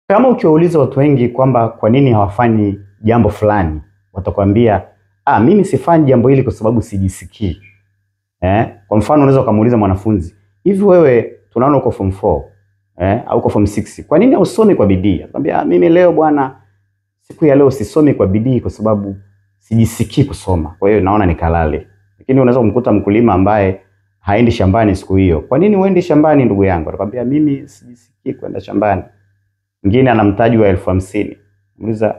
Kama ukiwauliza watu wengi kwamba kwa nini hawafanyi jambo fulani, watakwambia mimi sifanyi jambo hili kwa sababu sijisikii. Kwa mfano unaweza kumuuliza mwanafunzi, hivi wewe tunaona uko form 4, au uko form 6, kwa nini usomi kwa bidii? Atakwambia mimi leo bwana, siku ya leo sisomi kwa bidii kwa sababu sijisikii kusoma. Kwa hiyo naona nikalale. Lakini unaweza kumkuta mkulima ambaye haendi shambani siku hiyo. Kwa nini uendi shambani ndugu yangu? Atakwambia mimi sijisikii kwenda shambani. Mwingine ana mtaji wa 50,000. Muuliza,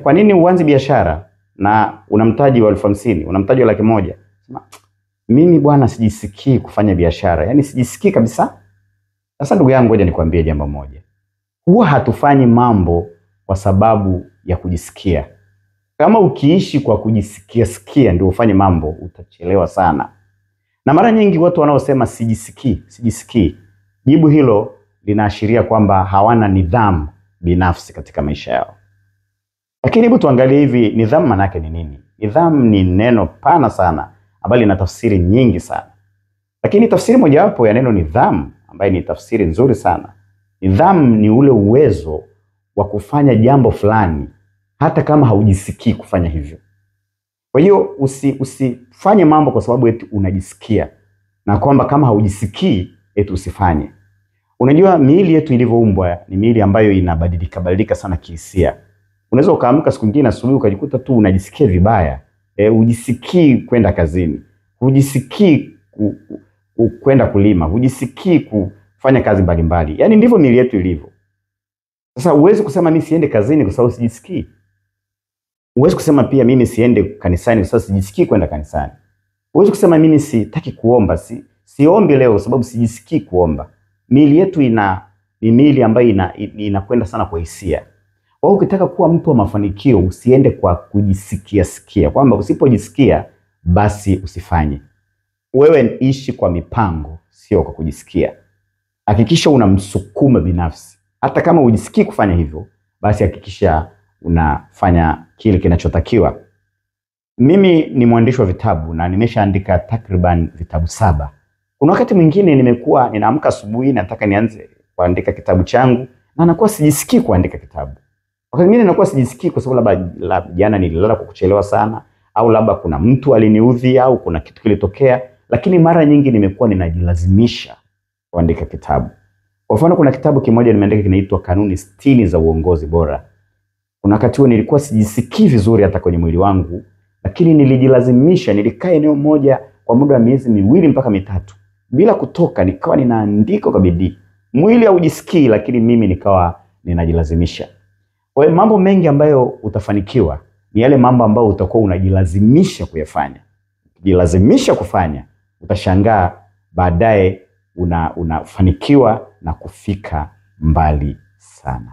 kwa nini uanze biashara na una mtaji wa 50,000, una mtaji wa 100,000? Sema, mimi bwana sijisikii kufanya biashara. Yaani sijisikii kabisa. Sasa ndugu yangu, ngoja nikwambie jambo moja. Huwa hatufanyi mambo kwa sababu ya kujisikia. Kama ukiishi kwa kujisikia ndio ufanye mambo, utachelewa sana. Na mara nyingi watu wanaosema sijisikii, jibu hilo linaashiria kwamba hawana nidhamu binafsi katika maisha yao. Lakini hebu tuangalie hivi, nidhamu maana yake ni nini? Nidhamu ni neno pana sana ambalo lina tafsiri nyingi sana. Lakini tafsiri mojawapo ya neno nidhamu, ambayo ni tafsiri nzuri sana. Nidhamu ni ule uwezo wa kufanya jambo fulani hata kama haujisikii kufanya hivyo. Kwa hiyo usifanye mambo kwa sababu eti unajisikia, na kwamba kama haujisikii eti usifanye. Unajua miili yetu ilivyoumbwa ni miili ambayo inabadilika sana kihisia. Unaweza ukaamka siku nyingine asubuhi ukajikuta tu unajisikia vibaya, hujisikii kwenda kazini, hujisikii kwenda kulima, hujisikii kufanya kazi mbalimbali. Yaani ndivyo miili yetu ilivyo. Sasa uwezi kusema mimi siende kazini kwa sababu sijisikii. Uwezi kusema pia mimi siende kanisani kwa sababu sijisikii kwenda kanisani. Uwezi kusema mimi sitaki kuomba, siombi leo kwa sababu sijisikii kuomba. Miili yetu ni miili ambayo inakwenda sana kwa hisia. Kwa hiyo ukitaka kuwa mtu wa mafanikio usiende kwa kujisikia, kwamba usipojisikia basi usifanye. Wewe ishi kwa mipango, sio kwa kujisikia. Hakikisha una msukumo binafsi. Hata kama hujisikii kufanya hivyo, basi hakikisha unafanya kile kinachotakiwa. Mimi ni mwandishi wa vitabu na nimeshaandika takriban vitabu 7. Kuna wakati mwingine ninaamka asubuhi nataka nianze kuandika kitabu changu na nakuwa sijisikii kuandika kitabu. Wakati mwingine nakuwa sijisikii kwa sababu labda jana nililala kwa kuchelewa sana, au labda kuna mtu aliniudhi, au kuna kitu kilitokea, lakini mara nyingi nimekuwa ninajilazimisha kuandika kitabu. Kwa mfano kuna kitabu kimoja nimeandika kinaitwa Kanuni 60 za Uongozi Bora. Kuna wakati huo nilikuwa sijisikii vizuri hata kwenye mwili wangu, lakini nilijilazimisha, nilikaa eneo moja kwa muda wa miezi 2 mpaka 3 bila kutoka, nikawa ninaandika kwa bidii. Mwili haujisikii lakini mimi nikawa ninajilazimisha. Kwa hiyo mambo mengi ambayo utafanikiwa ni yale mambo ambayo utakuwa unajilazimisha kuyafanya. Ukijilazimisha kufanya, utashangaa baadaye unafanikiwa na kufika mbali sana.